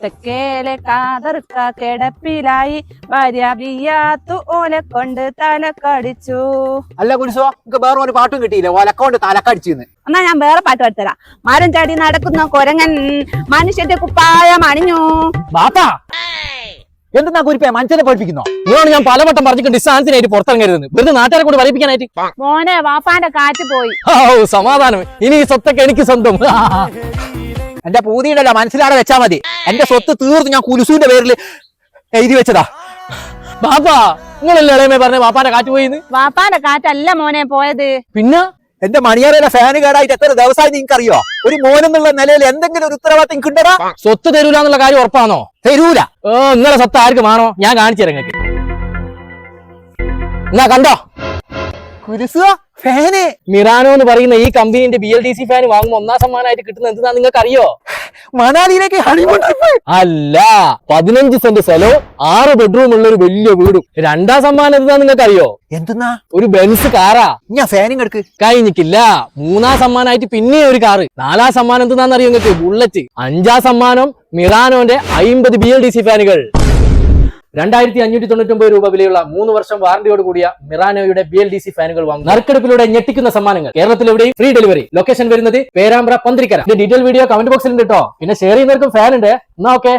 തെക്കേലെ കാതർക്ക കിടപ്പിലായി ഭാര്യ ബിയ്യാത്തു ഓലെ കൊണ്ട് തലക്കടിച്ചു. അല്ല കുരിശോ എനിക്ക് വേറെ ഒരു പാട്ടും കിട്ടിയില്ല ഓലക്കൊണ്ട് തലക്കടിച്ചെന്ന്. എന്നാ ഞാൻ വേറെ പാട്ട് പാടിത്തരാം. മരം ചാടി നടക്കുന്ന കൊരങ്ങൻ മനുഷ്യന്റെ കുപ്പായം അണിഞ്ഞു. ബാപ്പാ എന്തെന്നാ കുരിപ്പേ മനുഷ്യനെ പഠിപ്പിക്കുന്നോ? നിങ്ങളോട് ഞാൻ പലവട്ടം പറഞ്ഞിട്ടുണ്ട് ഡിസ്റ്റാൻസിനായിട്ട് പുറത്തിറങ്ങരുത്, വെറുതെ നാട്ടുകാരെ കൂടെ പറയിപ്പിക്കാനായിട്ട്. മോനെ വാപ്പാന്റെ കാറ്റ് പോയി. ഓ സമാധാനം, ഇനി ഈ സ്വത്തൊക്കെ എനിക്ക് സ്വന്തം. എന്റെ പൂതിയുണ്ടല്ലോ മനസ്സിലാടെ വെച്ചാ മതി. എന്റെ സ്വത്ത് തീർന്നു ഞാൻ കുലുസുവിന്റെ പേരിൽ എഴുതി വെച്ചതാ. ബാപ്പാ നിങ്ങളല്ലേ ഇളയമേ പറഞ്ഞ ബാപ്പാന്റെ കാറ്റ് പോയിന്ന്? വാപ്പാന്റെ കാറ്റല്ല മോനെ പോയത്. പിന്നെ എന്റെ മണിയറയിലെ ഫാന് കേടായിട്ട് എത്ര ദിവസമായി നിങ്ങൾക്കറിയോ? ഒരു മോനെന്നുള്ള നിലയിൽ എന്തെങ്കിലും ഒരു ഉത്തരവാദിത്തം നിങ്ങൾക്കുണ്ടോ? സ്വത്ത് തരൂല എന്നുള്ള കാര്യം ഉറപ്പാണോ? തരൂല. നിങ്ങളെ സ്വത്ത് ആർക്ക് വേണോ ഞാൻ കാണിച്ചു തരാം നിങ്ങൾക്ക്. എന്നാ കണ്ടോ കുരിശോ ഫാന് മിറാനോ എന്ന് പറയുന്ന ഈ കമ്പനിന്റെ BLDC ഫാൻ വാങ്ങുമ്പോൾ ഒന്നാം സമ്മാനമായിട്ട് കിട്ടുന്ന എന്തിനാ നിങ്ങൾക്ക് അറിയോ? മണാലിയിലേക്ക് ഹണിമൂൺ ട്രിപ്പ് അല്ല, 15 സെന്റ് സ്ഥലവും 6 ബെഡ്റൂം ഉള്ള ഒരു വലിയ വീടും. രണ്ടാം സമ്മാനം എന്താ നിങ്ങൾക്ക് അറിയോ? എന്തെന്നാ? ഒരു ബെൻസ് കാറാ. ഞാൻ ഫാനും കിടക്ക് കഴിഞ്ഞിട്ടില്ല. 3ആം സമ്മാനമായിട്ട് പിന്നെ ഒരു കാറ്. 4ആം സമ്മാനം എന്താണെന്നറിയോ നിങ്ങൾക്ക്? ബുള്ളറ്റ്. 5ആം സമ്മാനം മിറാനോന്റെ 50 BLDC ഫാനുകൾ. 2599 രൂപ വിലയുള്ള 3 വർഷം വാറന്റിയോട് കൂടിയ മിറാനോയുടെ BLDC ഫാനുകൾ വാങ്ങും. നറുക്കെടുപ്പിലൂടെ ഞെട്ടിക്കുന്ന സമ്മാനങ്ങൾ. കേരളത്തിലെവിടെയും ഫ്രീ ഡെലിവറി. ലൊക്കേഷൻ വരുന്നത് Perambra Panthirikkara. Detail video comment ബോക്സിൽ ഉണ്ട് കേട്ടോ. പിന്നെ ഷെയർ ചെയ്യുന്നവർക്കും ഫാൻ ഉണ്ട്. എന്നാ ഓക്കെ.